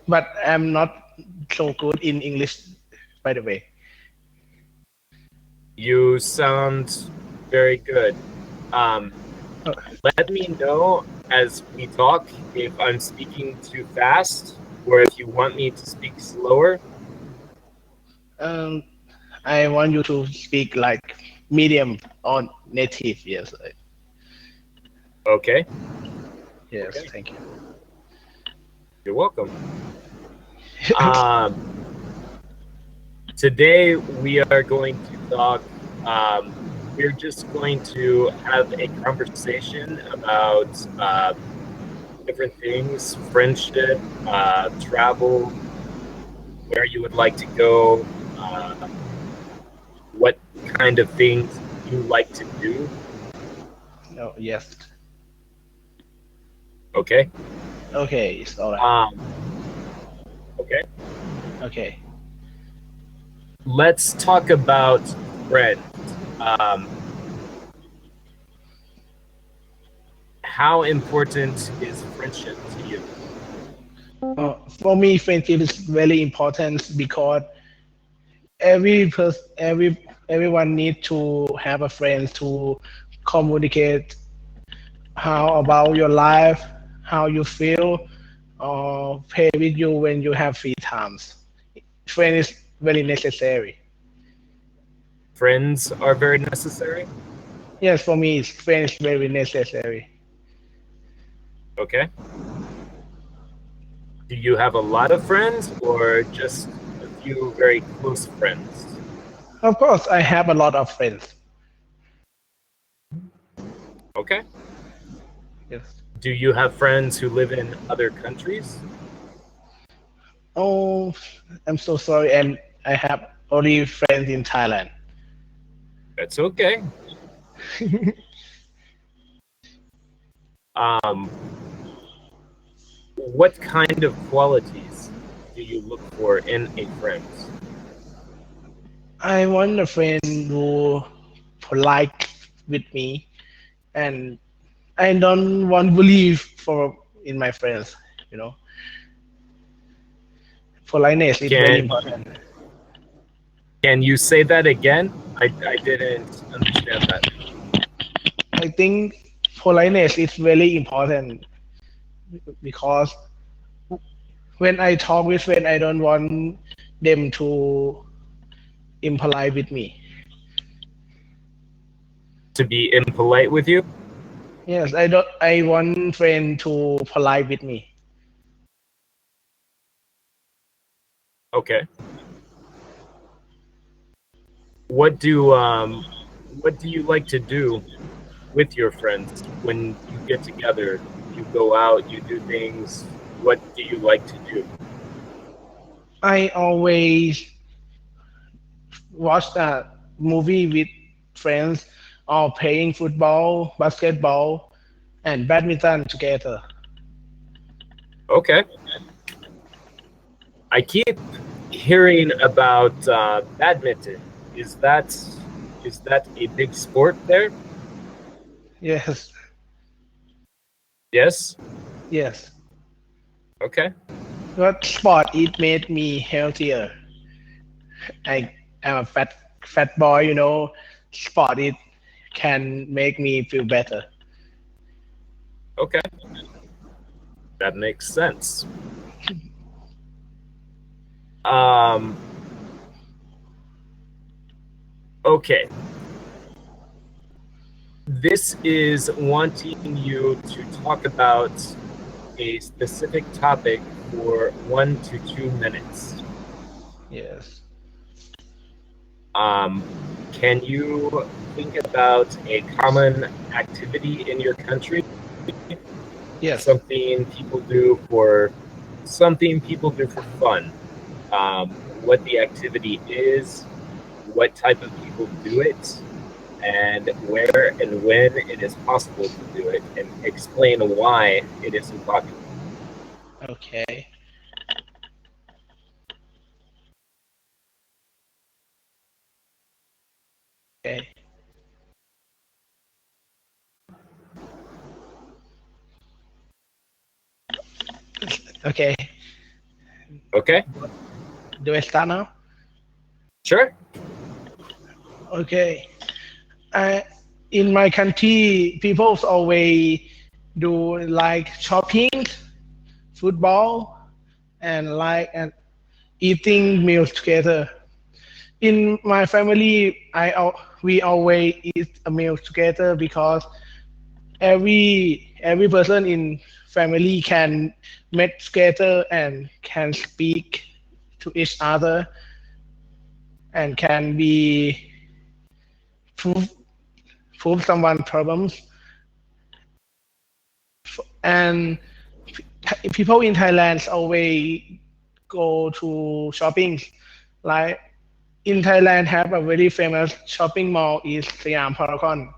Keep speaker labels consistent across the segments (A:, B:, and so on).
A: but I'm not so good in English, by the way.
B: You sound very good. Let me know as we talk if I'm speaking too fast or if you want me to speak slower.
A: I want you to speak like medium or native. Yes.
B: Okay.
A: Yes.
B: Okay.
A: Thank you.
B: You're welcome. Today we are going to talk. We're just going to have a conversation about different things, friendship, travel, where you would like to go, what kind of things you like to do.
A: Oh, yes.
B: Okay.
A: Okay. It's all right.
B: Okay.
A: Okay.
B: Let's talk about friends. How important is friendship to you?
A: For me, friendship is very important because everyone needs to have a friend to communicate how about your life, how you feel, or play with you when you have free times. Friend is very necessary.
B: Friends are very necessary.
A: Yes, for me, friend is very necessary.
B: Okay. Do you have a lot of friends or just a few very close friends?
A: Of course, I have a lot of friends.
B: Okay.
A: Yes.
B: Do you have friends who live in other countries?
A: Oh, I'm so sorry, and I have only friends in Thailand.
B: That's okay. What kind of qualities do you look for in a friend?
A: I want a friend who polite with me, and I don't want believe for in my friends. You know, politeness is very important.
B: Can you say that again? I didn't understand that.
A: I think politeness is very important because when I talk with friends, I don't want them to impolite with me.
B: To be impolite with you?
A: Yes, I don't. I want friend to polite with me.
B: Okay. What do you like to do with your friends when you get together? You go out, you do things. What do you like to do?
A: I always watch a movie with friends or playing football, basketball, and badminton together.
B: Okay. I keep hearing about badminton. Is that a big sport there?
A: Yes,
B: Yes.
A: yes.
B: Okay.
A: What sport it made me healthier. I am a fat boy, you know. Sport it can make me feel better.
B: Okay. That makes sense. Okay. This is wanting you to talk about a specific topic for 1 to 2 minutes.
A: Yes.
B: Can you think about a common activity in your country?
A: Yes.
B: Something people do for fun. What the activity is, what type of people do it, and where and when it is possible to do it, and explain why it is so popular.
A: Okay. Okay. Okay.
B: Okay.
A: Do I start now?
B: Sure.
A: Okay. In my country, people always do like shopping, football, and eating meals together. In my family, we always eat a meal together because every person in family can meet together and can speak to each other and can be prove someone problems. And people in Thailand always go to shopping. Like in Thailand, have a very famous shopping mall is Siam Paragon.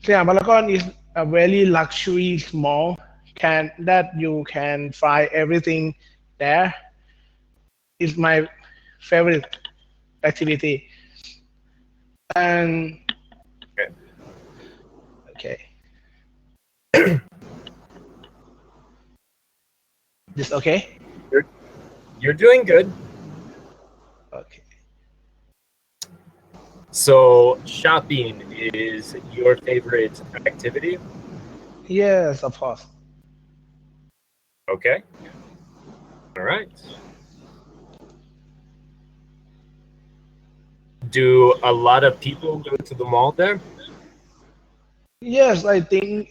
A: Siam Paragon is a very luxury mall that you can find everything there. It's my favorite activity. And okay. This okay?
B: You're doing good.
A: Okay.
B: So shopping is your favorite activity?
A: Yes, of course.
B: Okay. All right. Do a lot of people go to the mall there?
A: Yes, I think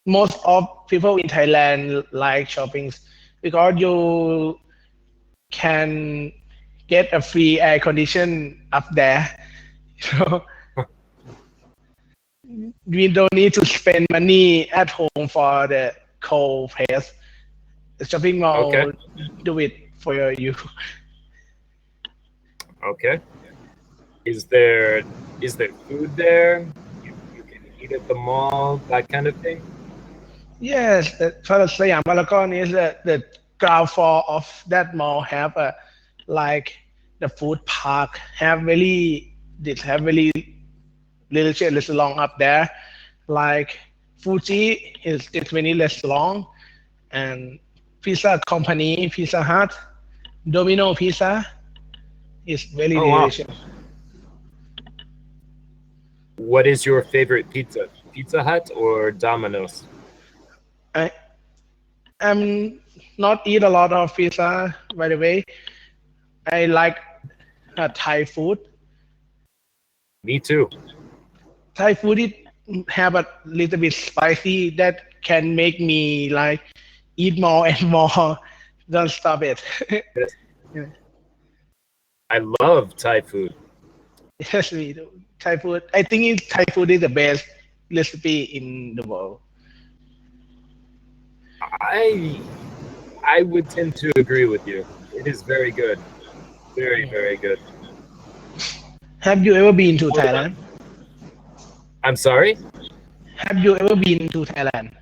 A: most of people in Thailand like shopping because you can get a free air condition up there. So we don't need to spend money at home for the cold place. The shopping mall
B: Okay.
A: do it for you.
B: Okay. Is there food there? You can eat at the mall, that kind of thing?
A: Yes, for Siam Paragon is the ground floor of that mall have the food park have very little restaurant up there. Like Fuji is many restaurant and pizza company, Pizza Hut, Domino Pizza is very
B: Oh, wow.
A: delicious.
B: What is your favorite pizza? Pizza Hut or Domino's?
A: I'm not eat a lot of pizza, by the way. I like Thai food.
B: Me too.
A: Thai food it have a little bit spicy that can make me like eat more and more. Don't stop it.
B: Yes. I love Thai food.
A: Yes, we do. Thai food. I think Thai food is the best recipe in the world.
B: I would tend to agree with you. It is very good. Very, very good.
A: Have you ever been to Thailand?
B: I'm sorry?
A: Have you ever been to Thailand?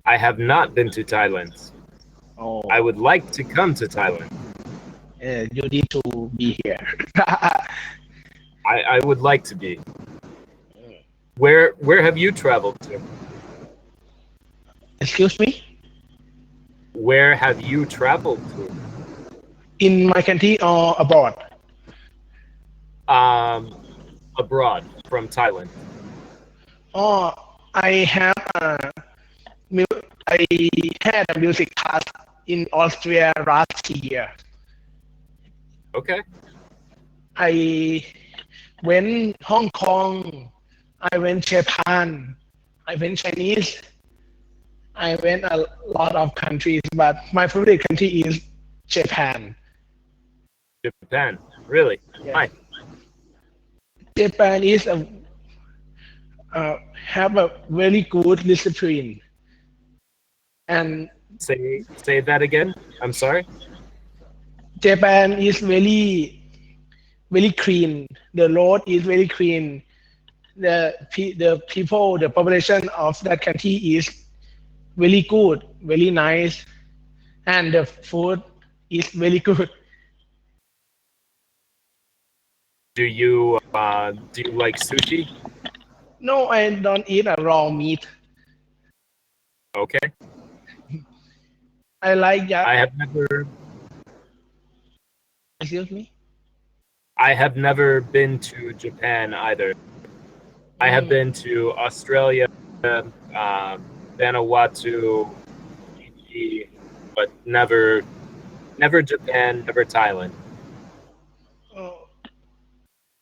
B: I have not been to Thailand.
A: Oh,
B: I would like to come to Thailand.
A: you need to be here.
B: I would like to be. Where have you traveled to?
A: Excuse me?
B: Where have you traveled to?
A: In my country or abroad?
B: Abroad from Thailand.
A: Oh, I had a music class in Austria last year.
B: Okay.
A: I went Hong Kong. I went Japan. I went Chinese. I went a lot of countries, but my favorite country is Japan.
B: Japan. Really?
A: Yeah.
B: Hi.
A: Japan is have a very good discipline, and
B: Say that again. I'm sorry.
A: Japan is very clean. The road is very clean. The people, the population of that country is very good, very nice, and the food is very good.
B: Do you like sushi?
A: No, I don't eat a raw meat.
B: Okay.
A: I like
B: I have never.
A: Excuse me.
B: I have never been to Japan either. I have been to Australia, Vanuatu, Fiji, but never Japan, never Thailand.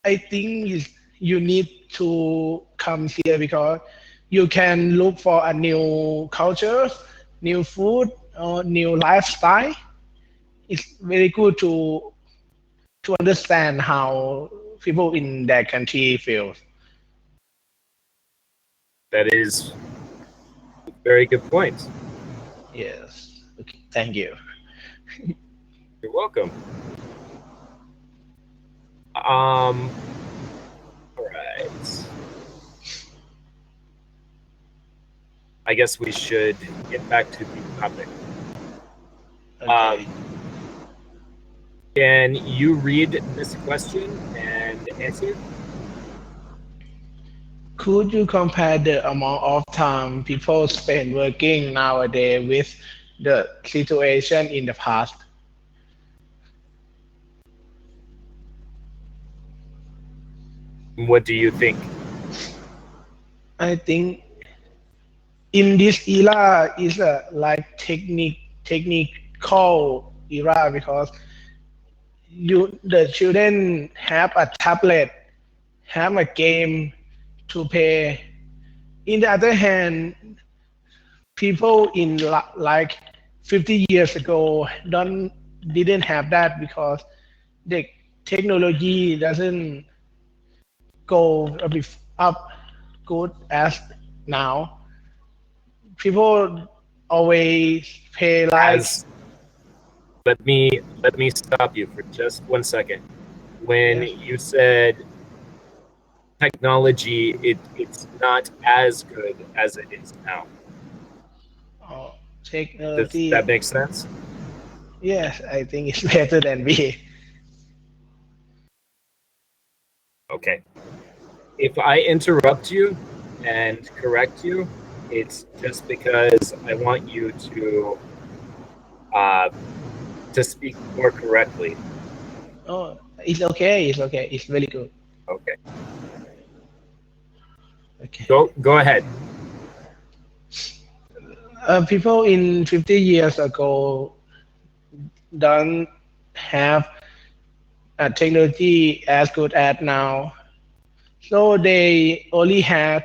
A: I think you need to come here because you can look for a new culture, new food, or new lifestyle. It's very good to understand how people in that country feel.
B: That is a very good point.
A: Yes. Okay. Thank you.
B: You're welcome. All right. I guess we should get back to the topic.
A: Okay.
B: Can you read this question and answer?
A: Could you compare the amount of time people spend working nowadays with the situation in the past?
B: What do you think?
A: I think in this era is a like technical era because the children have a tablet, have a game to play. In the other hand, people in like 50 years ago didn't have that because the technology doesn't go a bit up good as now. People always pay like
B: Let me stop you for just 1 second. When you said technology, it's not as good as it is now.
A: Technology.
B: Does that make sense?
A: Yes, I think it's better than me.
B: Okay. If I interrupt you and correct you, it's just because I want you to speak more correctly.
A: Oh, it's okay. It's okay. It's very good.
B: Okay.
A: Okay.
B: Go ahead.
A: People in 50 years ago don't have a technology as good as now. So they only had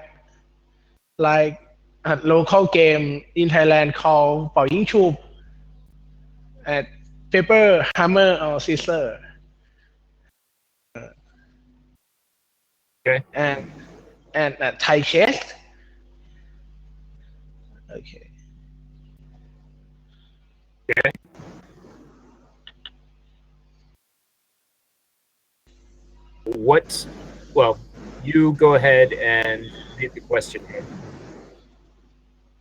A: like a local game in Thailand called เป่ายิงฉุบ and paper, hammer or scissor.
B: Okay.
A: And Thai chess. Okay.
B: Okay. Well, you go ahead and read the question here.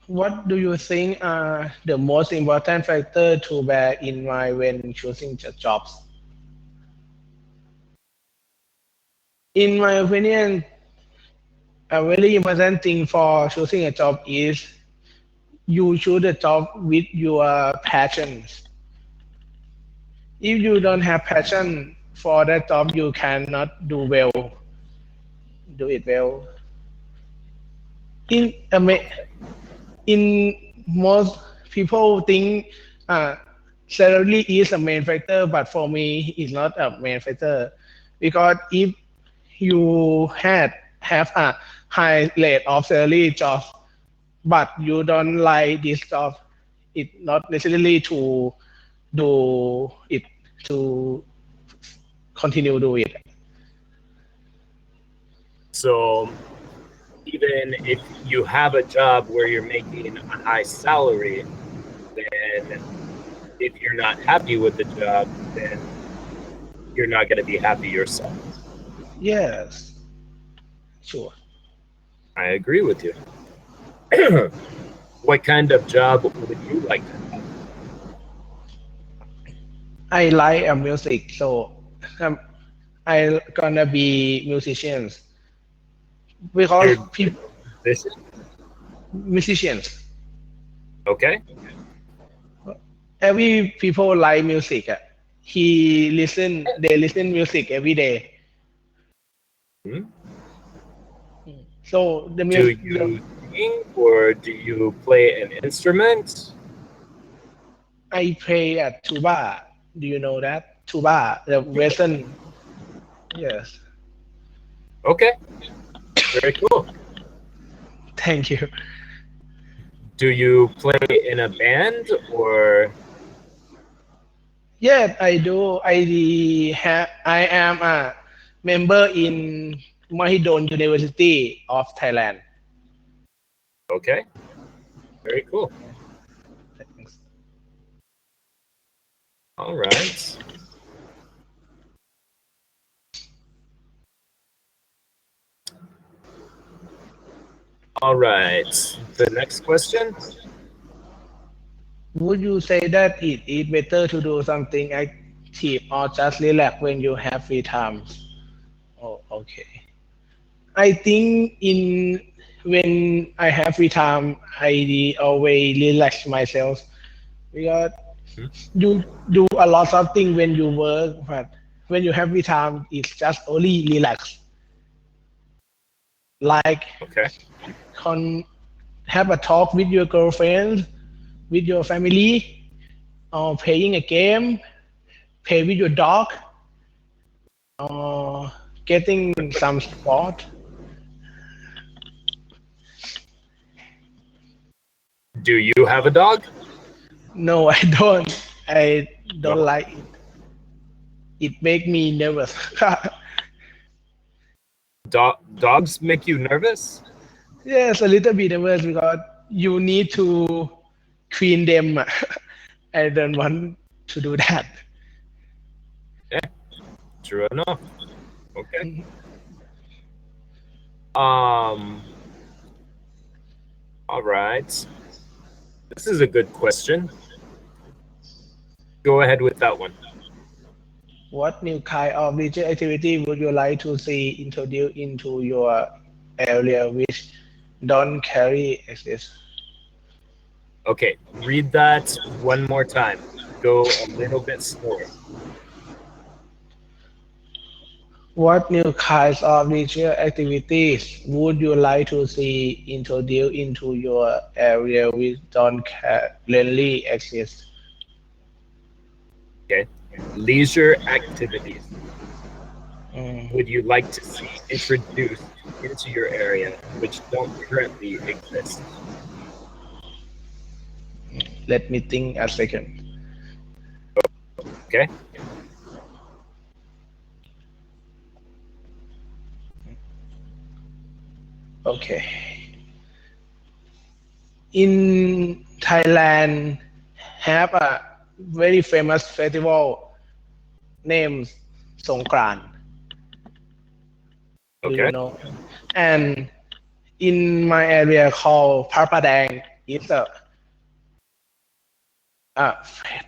A: What do you think are the most important factor to bear in mind when choosing the jobs? In my opinion, a very important thing for choosing a job is you choose a job with your passions. If you don't have passion for that job, you cannot do it well. In most people think salary is a main factor, but for me, it's not a main factor because if you have a high rate of salary job, but you don't like this job, it's not necessarily to do it to continue do it.
B: So even if you have a job where you're making a high salary, then if you're not happy with the job, then you're not going to be happy yourself.
A: Yes, sure.
B: I agree with you. What kind of job would you like to have?
A: I like music, so I gonna be musicians because people musicians.
B: Okay.
A: every people like music. They listen music every day.
B: Hmm?
A: So the
B: Do
A: music.
B: you sing or do you play an instrument?
A: I play at tuba. Do you know that? Tuba, the Western. Yes.
B: Okay, very cool.
A: Thank you.
B: Do you play in a band or?
A: Yes, I do. I am a member in Mahidol University of Thailand.
B: Okay, very cool.
A: Thanks.
B: All right. All right. The next question.
A: Would you say that it is better to do something active or just relax when you have free time? Oh, okay. I think when I have free time, I always relax myself because you do a lot of things when you work, but when you have free time, it's just only relax. Like
B: Okay.
A: have a talk with your girlfriend, with your family, or playing a game, play with your dog, or getting some sport.
B: Do you have a dog?
A: No, I don't. I don't
B: No.
A: like it. It make me nervous.
B: Dogs make you nervous?
A: Yes, a little bit nervous because you need to clean them. I don't want to do that.
B: Yeah, true enough. Okay. All right. This is a good question. Go ahead with that one.
A: What new kind of leisure activity would you like to see introduced into your area which don't carry access?
B: Okay, read that one more time. Go a little bit slower.
A: What new kinds of leisure activities would you like to see introduced into your area which don't currently exist?
B: Okay. Leisure activities.
A: Mm,
B: Would you like to see introduced into your area which don't currently exist?
A: let me think a second.
B: Okay.
A: Okay. In Thailand, have a very famous festival named Songkran. Do you
B: Okay.
A: know? And in my area called Parpadang, it's a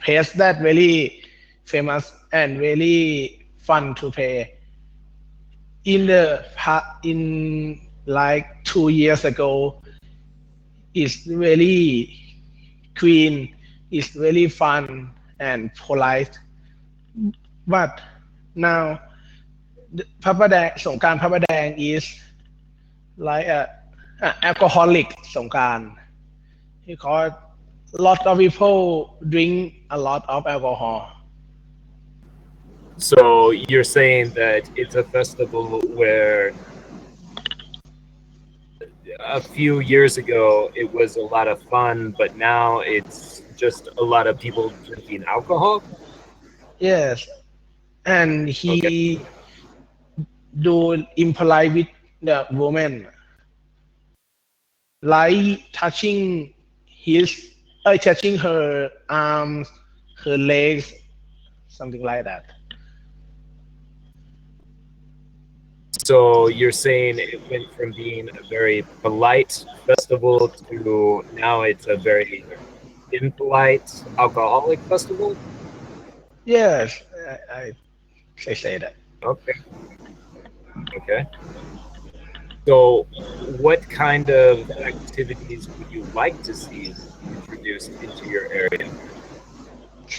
A: place that very famous and very fun to play. In like 2 years ago, it's very clean, it's very fun and polite. But now, Songkran Papadang is like a alcoholic Songkran because a lot of people drink a lot of alcohol.
B: So you're saying that it's a festival where a few years ago it was a lot of fun, but now it's just a lot of people drinking alcohol?
A: Yes, and
B: Okay.
A: he do impolite with the woman, like touching her arms, her legs, something like that.
B: So you're saying it went from being a very polite festival to now it's a very impolite alcoholic festival?
A: Yes, I say that.
B: Okay. Okay. So what kind of activities would you like to see introduced into your area?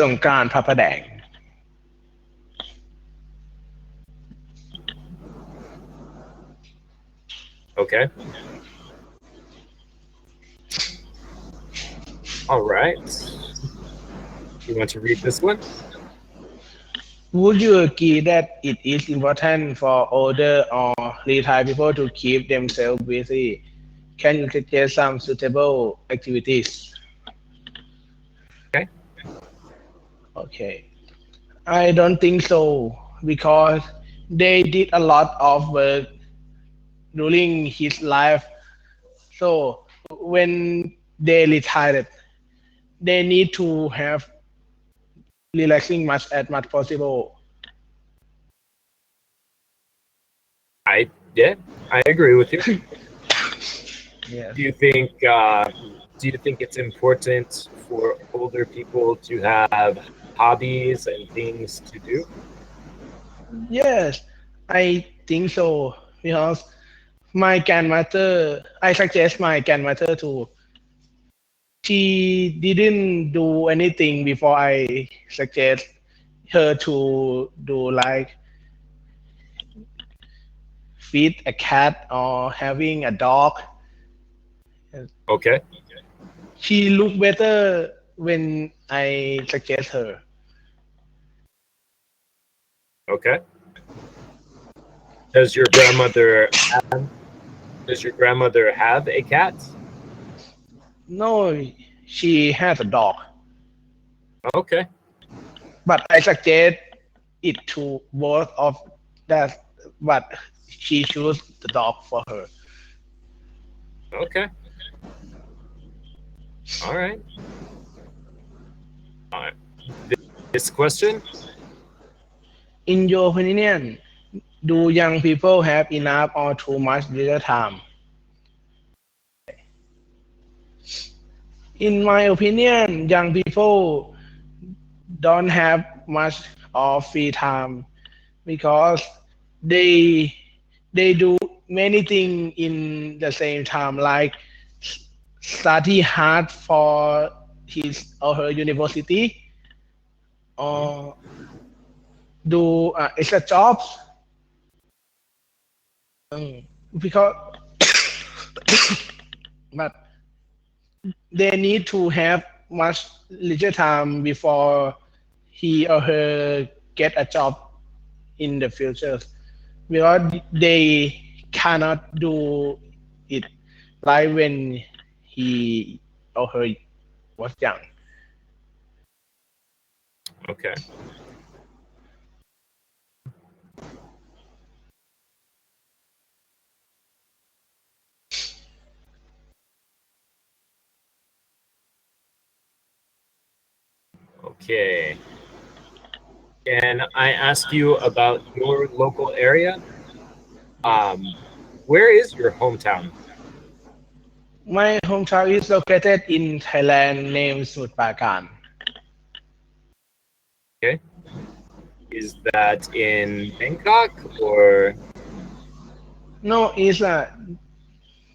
A: สงกรานต์พระประแดง
B: Okay. All right. You want to read this one?
A: Would you agree that it is important for older or retired people to keep themselves busy? Can you suggest some suitable activities?
B: Okay.
A: Okay. I don't think so because they did a lot of work during his life. So when they retired, they need to have relaxing much as much possible.
B: I agree with you.
A: Yes.
B: Do you think it's important for older people to have hobbies and things to do?
A: Yes, I think so because my grandmother, I suggest my grandmother to. She didn't do anything before I suggest her to do like feed a cat or having a dog.
B: Okay.
A: She look better when I suggest her.
B: Okay. Does your grandmother have a cat?
A: No, she has a dog.
B: Okay.
A: But I suggest it to both of that, but she chose the dog for her.
B: Okay. All right. This question?
A: In your opinion, do young people have enough or too much leisure time? In my opinion, young people don't have much of free time because they do many things in the same time, like study hard for his or her university or do extra jobs because but they need to have much leisure time before he or her get a job in the future because they cannot do it like when he or her was young.
B: Okay. Okay. Can I ask you about your local area? Where is your hometown?
A: My hometown is located in Thailand named Smut Prakan.
B: Okay. Is that in Bangkok or?
A: No, it's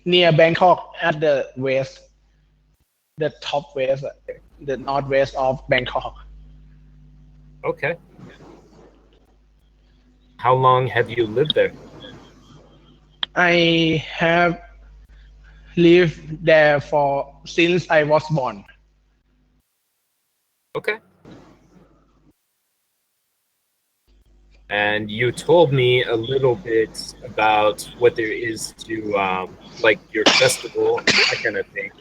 A: near Bangkok at the west, the top west, the northwest of Bangkok.
B: Okay. How long have you lived there?
A: I have lived there since I was born.
B: Okay. And you told me a little bit about what there is to like your festival, that kind of thing.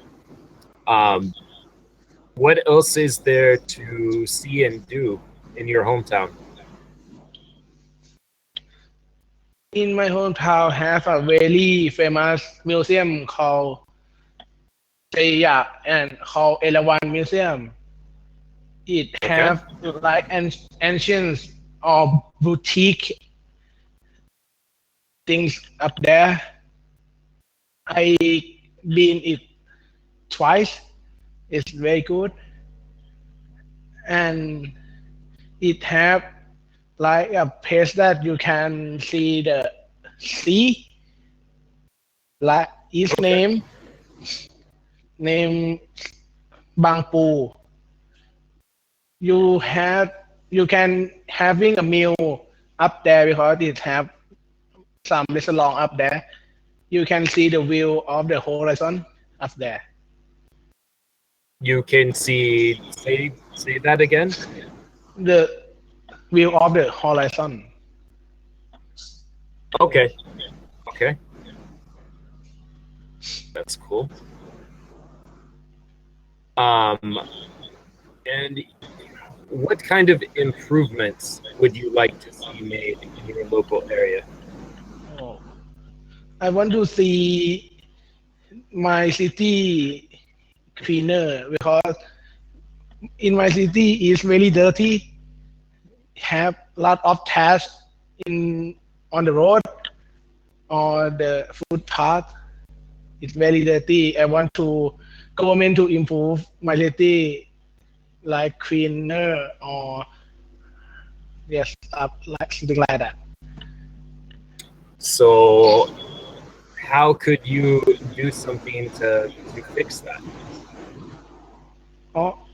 B: What else is there to see and do in your hometown?
A: In my hometown, have a very famous museum called Seiya and called Elawan Museum. It have like an ancient or boutique things up there. I been it twice. It's very good, and it have like a place that you can see the sea. Like its name Bang Pu. you can having a meal up there because it have some restaurant up there. You can see the view of the horizon up there.
B: You can see, say that again.
A: The view of the horizon.
B: Okay. That's cool. And what kind of improvements would you like to see made in your local area?
A: Oh, I want to see my city cleaner because in my city is very dirty. Have lot of trash on the road or the footpath. It's very dirty. I want government to improve my city like cleaner or yes, like something like that.
B: So how could you do something to fix that?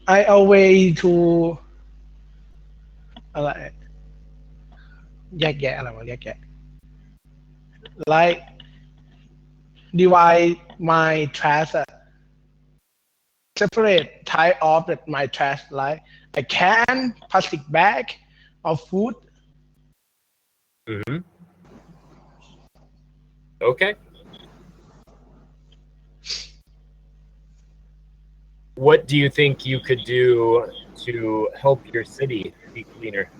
A: I always to อะไรแยกแยะอะไรวะแยกแยะ like divide my trash separate type of my trash like a can, plastic bag of food.
B: Mm-hmm. Okay. What do you think you could do to help your city be cleaner?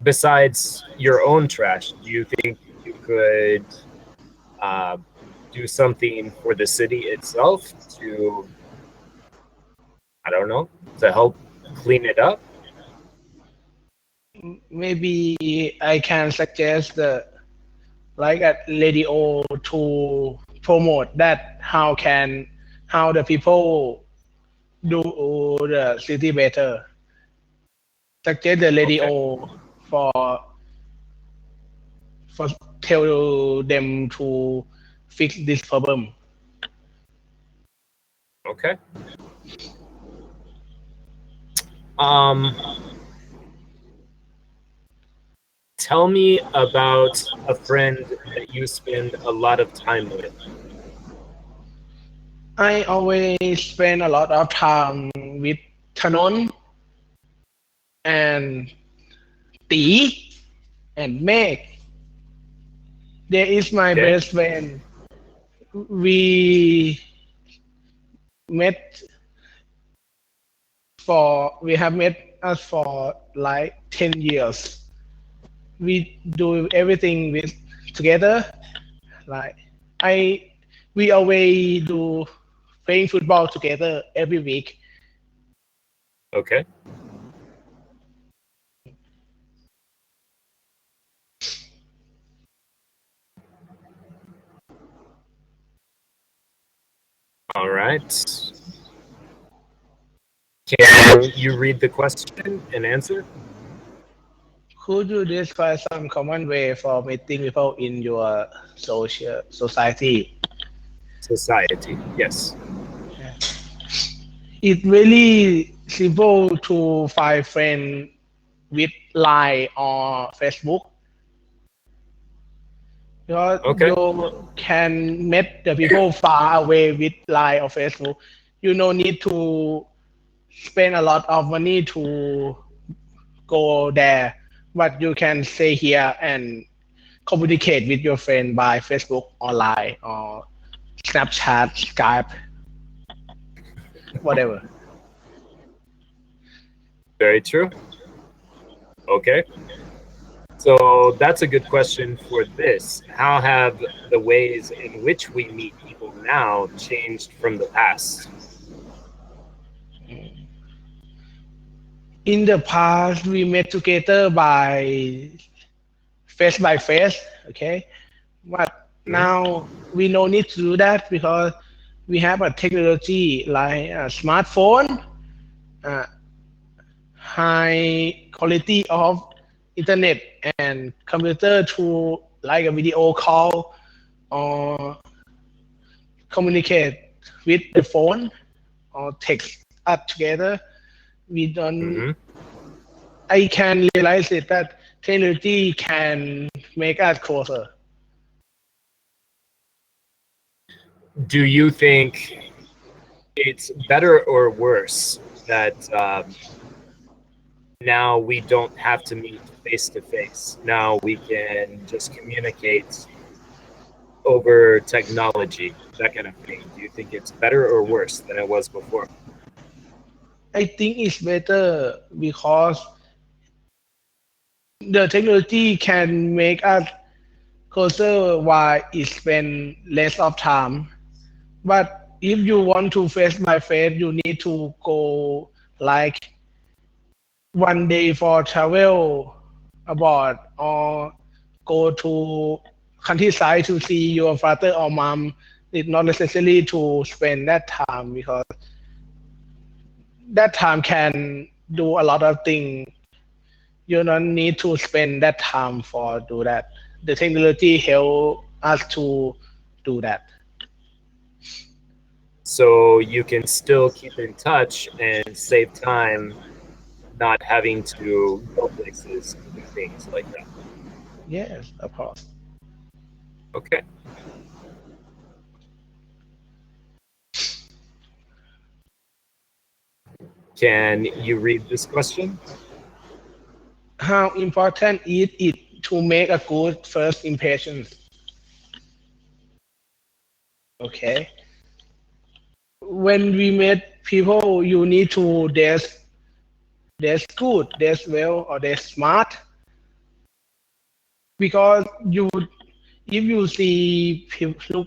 B: Besides your own trash, do you think you could do something for the city itself to, I don't know, to help clean it up?
A: Maybe I can suggest like a radio to promote that how the people do the city better. Suggest the radio for tell them to fix this problem.
B: Okay. Tell me about a friend that you spend a lot of time with.
A: I always spend a lot of time with Tanon and Ti and Meg. There is my best friend. We have met us for like 10 years. We do everything together. Like we always do playing football together every week.
B: Okay. All right. Can you read the question and answer?
A: Could you describe some common way for meeting people in your society?
B: Society, yes.
A: It's really simple to find friends with Line or Facebook. Because you can meet the people far away with Line or Facebook. You no need to spend a lot of money to go there, but you can stay here and communicate with your friend by Facebook or Line or Snapchat, Skype, whatever.
B: Very true. Okay. So that's a good question for this. How have the ways in which we meet people now changed from the past?
A: In the past, we met together by face, okay? But now we no need to do that because we have a technology like a smartphone, high quality of internet and computer to like a video call or communicate with the phone or text us together. We don't.
B: Mm-hmm.
A: I can realize it that technology can make us closer.
B: Do you think it's better or worse that now we don't have to meet face to face? Now we can just communicate over technology, that kind of thing. Do you think it's better or worse than it was before?
A: I think it's better because the technology can make us closer while it spend less of time. But if you want to face by face, you need to go like one day for travel abroad or go to countryside to see your father or mom. It's not necessary to spend that time because that time can do a lot of things. You don't need to spend that time for do that. The technology help us to do that.
B: So you can still keep in touch and save time not having to go places to do things like that.
A: Yes, of course.
B: Okay. Can you read this question?
A: How important is it to make a good first impression? Okay. When we meet people, you need to dress good, dress well, or dress smart. Because if you see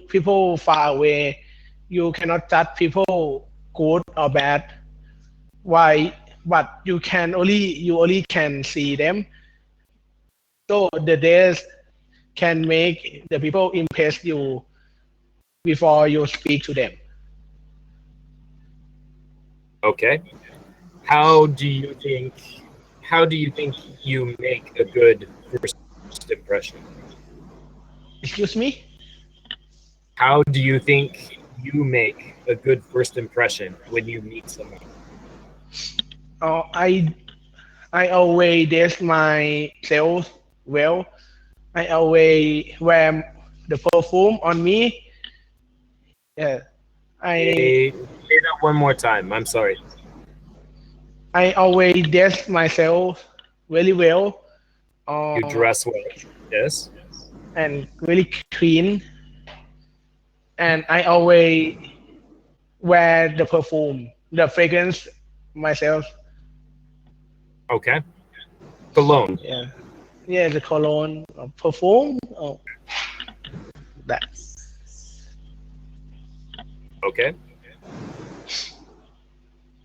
A: people far away, you cannot judge people good or bad. Why? But you only can see them. So the dress can make the people impress you before you speak to them.
B: Okay. How do you think you make a good first impression?
A: Excuse me?
B: How do you think you make a good first impression when you meet someone?
A: I always dress myself well. I always wear the perfume on me. Yeah.
B: Say that one more time. I'm sorry.
A: I always dress myself very well.
B: You dress well. Yes.
A: And really clean. And I always wear the perfume, the fragrance myself.
B: Okay. Cologne.
A: Yeah. Yeah, the cologne, perfume. Oh, that.
B: Okay.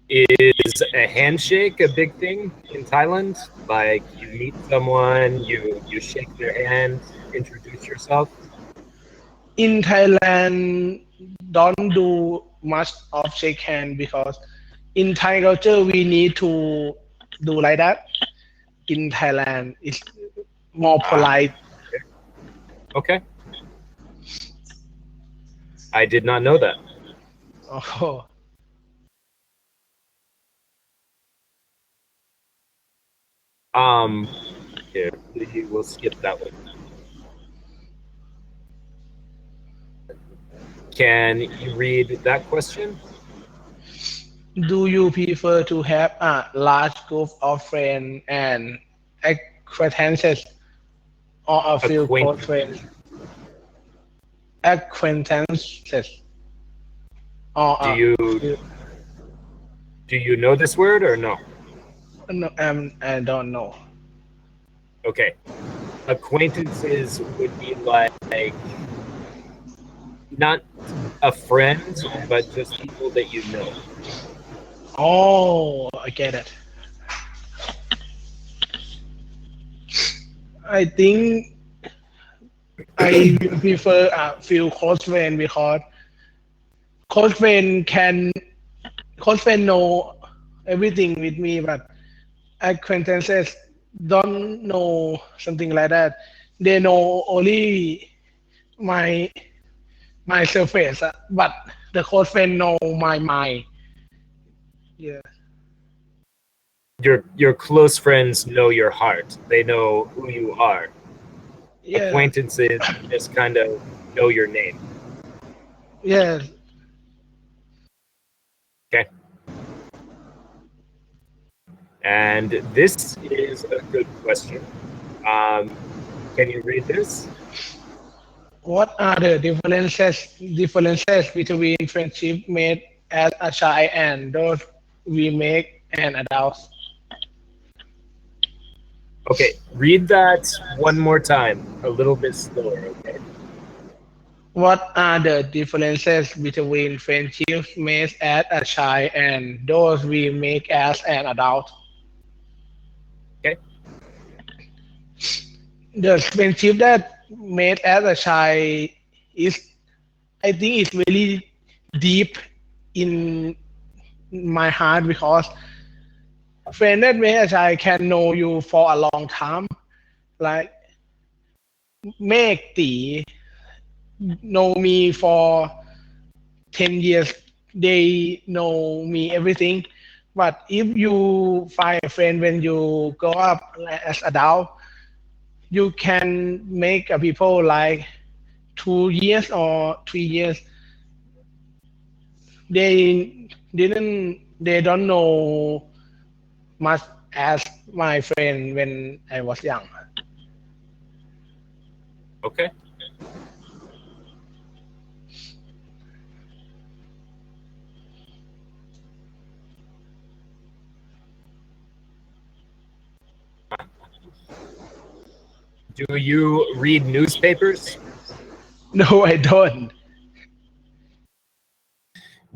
B: Is a handshake a big thing in Thailand? Like you meet someone, you shake their hand, introduce yourself?
A: In Thailand, don't do much of shake hand because in Thai culture we need to do like that. In Thailand, it's more polite.
B: Okay. I did not know that.
A: Oh.
B: Here, we'll skip that one. Can you read that question?
A: Do you prefer to have a large group of friends and acquaintances or a few close friends? Acquaintances. Or
B: do you know this word or no?
A: No, I don't know.
B: Okay. Acquaintances would be like not a friend, but just people that you know.
A: Oh, I get it. I think I prefer a few close friends because close friend know everything with me, but acquaintances don't know something like that. They know only my surface, but the close friend know my mind. Yeah.
B: Your close friends know your heart. They know who you are.
A: Yeah.
B: Acquaintances just kind of know your name.
A: Yeah.
B: Okay. And this is a good question. Can you read this?
A: What are the differences between friendship made as a child and those we make an adult?
B: Okay, read that one more time, a little bit slower, okay?
A: What are the differences between friendships made as a child and those we make as an adult?
B: Okay.
A: The friendship that made as a child is, I think, it's really deep in my heart because friend that made as a child can know you for a long time. Like make the know me for 10 years, they know me everything. But if you find a friend when you grow up as adult, you can make a people like 2 years or 3 years. They don't know much as my friend when I was young.
B: Okay. Do you read newspapers?
A: No, I don't.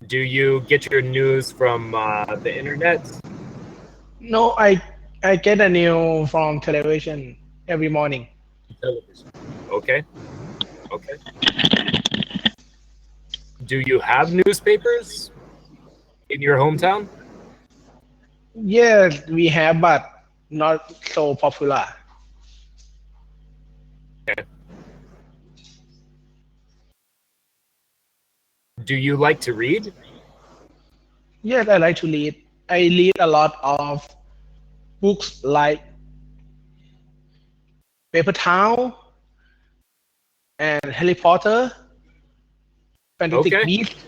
B: Do you get your news from the internet?
A: No, I get a new from television every morning.
B: Television. Okay. Okay. Do you have newspapers in your hometown?
A: Yes, we have, but not so popular.
B: Okay. Do you like to read?
A: Yes, I like to read. I read a lot of books like Paper Town and Harry Potter, Fantastic
B: Okay.
A: Beasts.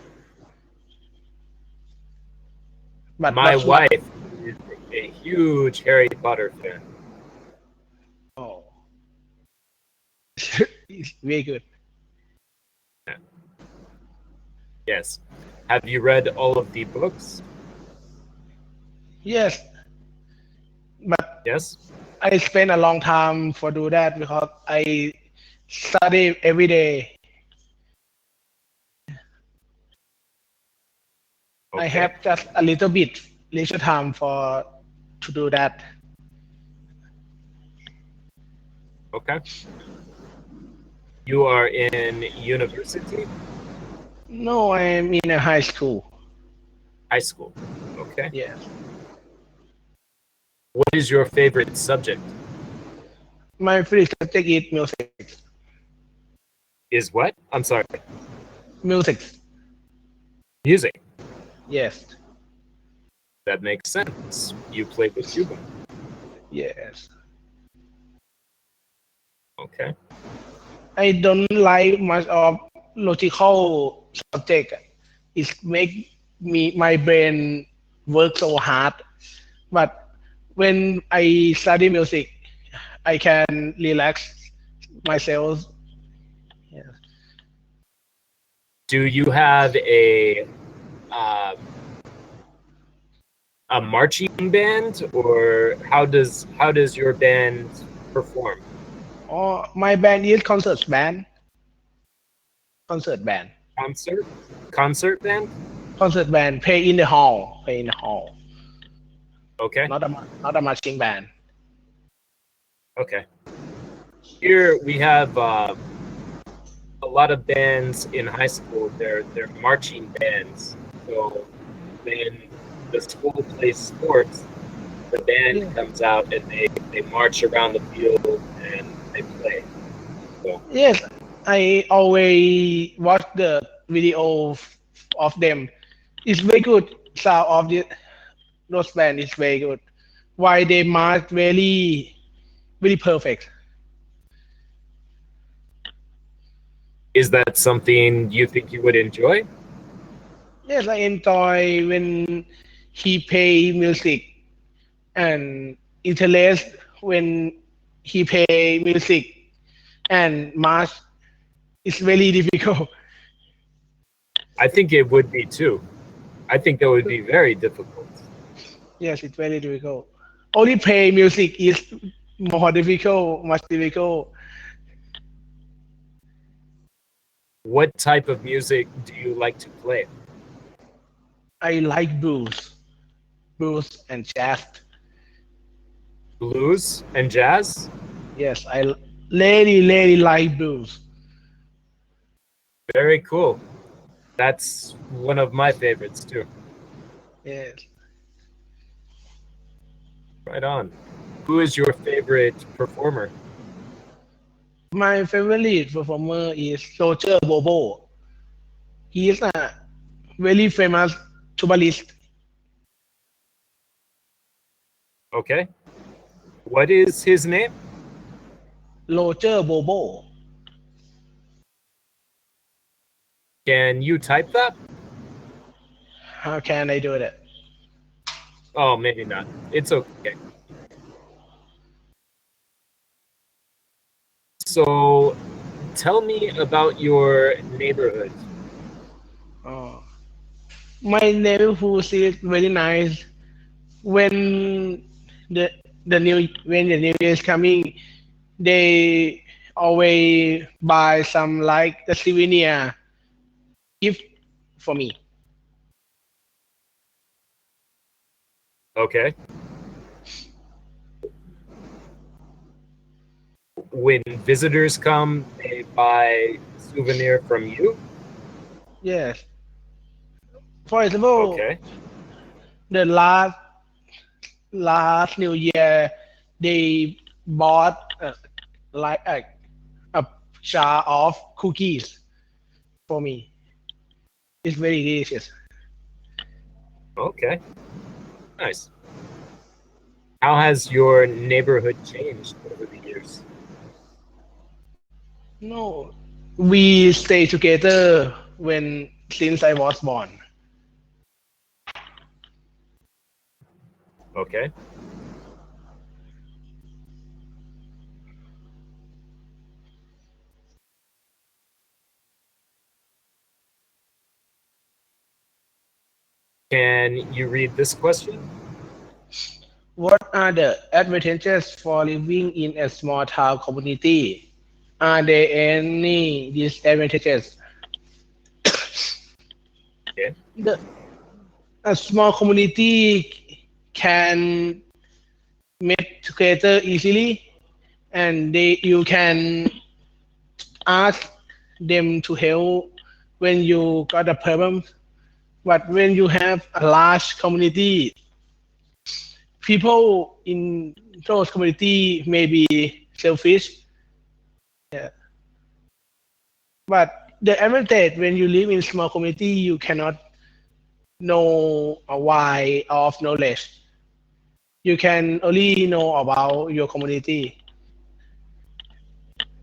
A: But
B: My
A: not much.
B: wife is a huge Harry Potter fan.
A: Oh, it's very good.
B: Yes. Have you read all of the books?
A: Yes, but
B: Yes.
A: I spend a long time for do that because I study every day. I
B: Okay.
A: have just a little bit leisure time for to do that.
B: Okay. You are in university?
A: No, I'm in a high school.
B: High school. Okay.
A: Yes.
B: What is your favorite subject?
A: My favorite subject is music.
B: Is what? I'm sorry.
A: Music.
B: Music.
A: Yes.
B: That makes sense. You play the tuba.
A: Yes.
B: Okay.
A: I don't like much of logical subject. It make my brain work so hard. But when I study music, I can relax myself. Yes.
B: Do you have a marching band, or how does your band perform?
A: Oh, my band is concert band. Concert band.
B: Concert band?
A: Concert band. Play in the hall. Play in the hall.
B: Okay.
A: Not a marching band.
B: Okay. Here we have a lot of bands in high school. They're marching bands. So when the school plays sports, the band comes out and they march around the field and they play. So,
A: Yes, I always watch the video of them. It's very good sound those band is very good. Why they march very very perfect.
B: Is that something you think you would enjoy?
A: Yes, I enjoy when he play music and interest when he play music and march is very difficult.
B: I think it would be too. I think that would be very difficult.
A: Yes, it's very difficult. Only play music is more difficult, much difficult.
B: What type of music do you like to play?
A: I like blues and jazz.
B: Blues and jazz?
A: Yes, I really like blues.
B: Very cool. That's one of my favorites too.
A: Yes.
B: Right on. Who is your favorite performer?
A: My favorite performer is Roger Bobo. He is a very famous tubalist.
B: Okay. What is his name?
A: Roger Bobo.
B: Can you type that?
A: How can I do that?
B: Oh, maybe not. It's okay. So, tell me about your neighborhood.
A: Oh. My neighborhood is very nice. When the new year is coming, they always buy some like the souvenir gift for me.
B: Okay. When visitors come, they buy souvenir from you?
A: Yes. For example,
B: Okay.
A: the last New Year, they bought like a jar of cookies for me. It's very delicious.
B: Okay. Nice. How has your neighborhood changed over the years?
A: No, we stay together since I was born.
B: Okay. Can you read this question?
A: What are the advantages for living in a small town community? Are there any disadvantages?
B: Okay.
A: A small community can meet together easily, and you can ask them to help when you got a problem. But when you have a large community, people in those community may be selfish. Yeah. But the advantage when you live in small community, you cannot know a wide of knowledge. You can only know about your community.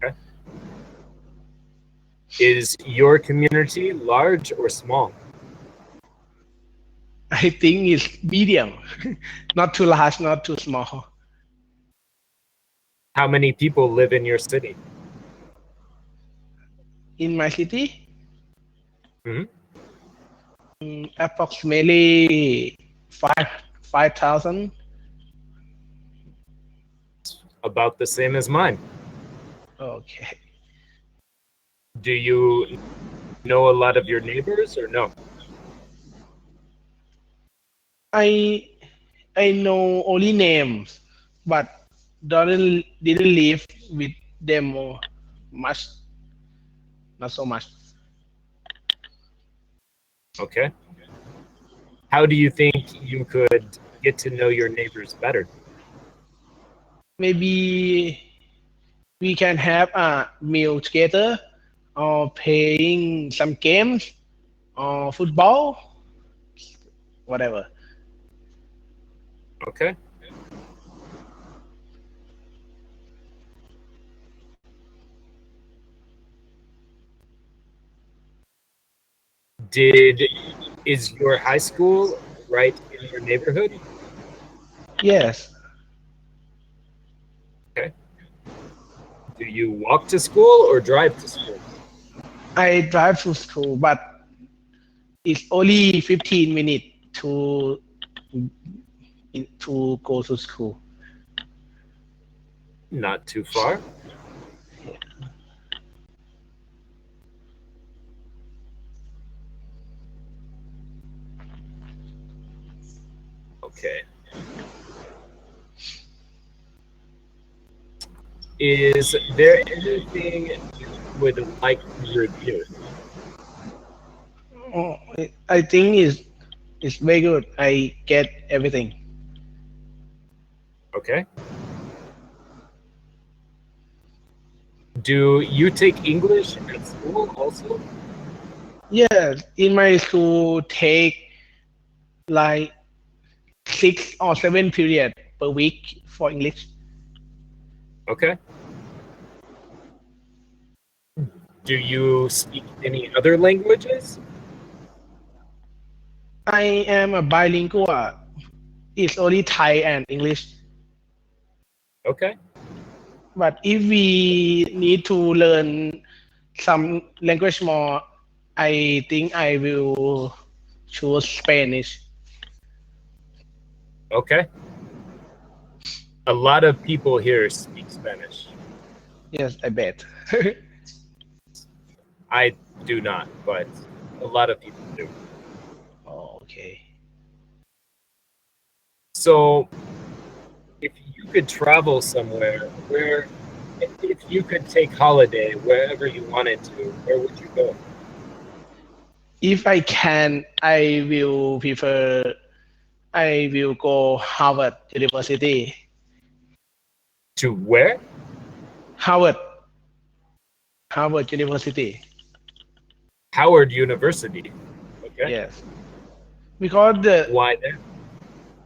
B: Okay. Is your community large or small?
A: I think it's medium, not too large, not too small.
B: How many people live in your city?
A: In my city,
B: Hmm.
A: approximately 5,000.
B: About the same as mine.
A: Okay.
B: Do you know a lot of your neighbors or no?
A: I know only names, but didn't live with them much, not so much.
B: Okay. How do you think you could get to know your neighbors better?
A: Maybe we can have a meal together or playing some games or football, whatever.
B: Okay. Is your high school right in your neighborhood?
A: Yes,
B: Okay. Do you walk to school or drive to school?
A: I drive to school, but it's only 15 minutes to go to school.
B: Not too far. Okay. Is there anything you would like to review?
A: Oh, I think it's very good. I get everything.
B: Okay. Do you take English at school also?
A: Yes, in my school take like 6 or 7 period per week for English.
B: Okay. Do you speak any other languages?
A: I am a bilingual. It's only Thai and English.
B: Okay.
A: But if we need to learn some language more, I think I will choose Spanish.
B: Okay. A lot of people here speak Spanish.
A: Yes, I bet.
B: I do not, but a lot of people do.
A: Oh, okay.
B: So, if you could travel somewhere, if you could take holiday wherever you wanted to, where would you go?
A: If I can, I will go Harvard University.
B: To where?
A: Harvard University.
B: Howard University. Okay.
A: Yes. Because
B: Why there?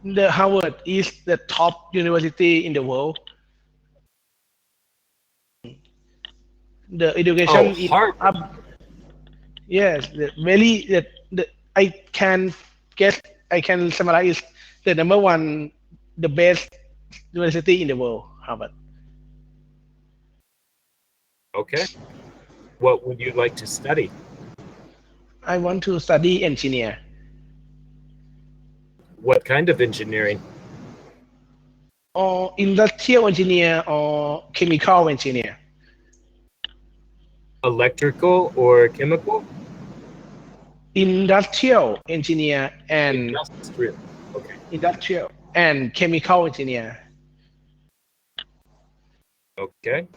A: the Harvard is the top university in the world. The education is
B: Harvard.
A: up. Yes, I can summarize the number one, the best university in the world, Harvard.
B: Okay. What would you like to study?
A: I want to study engineer.
B: What kind of engineering?
A: Or industrial engineer or chemical engineer.
B: Electrical or chemical?
A: Industrial engineer and
B: Industrial. Okay.
A: industrial and chemical engineer.
B: Okay.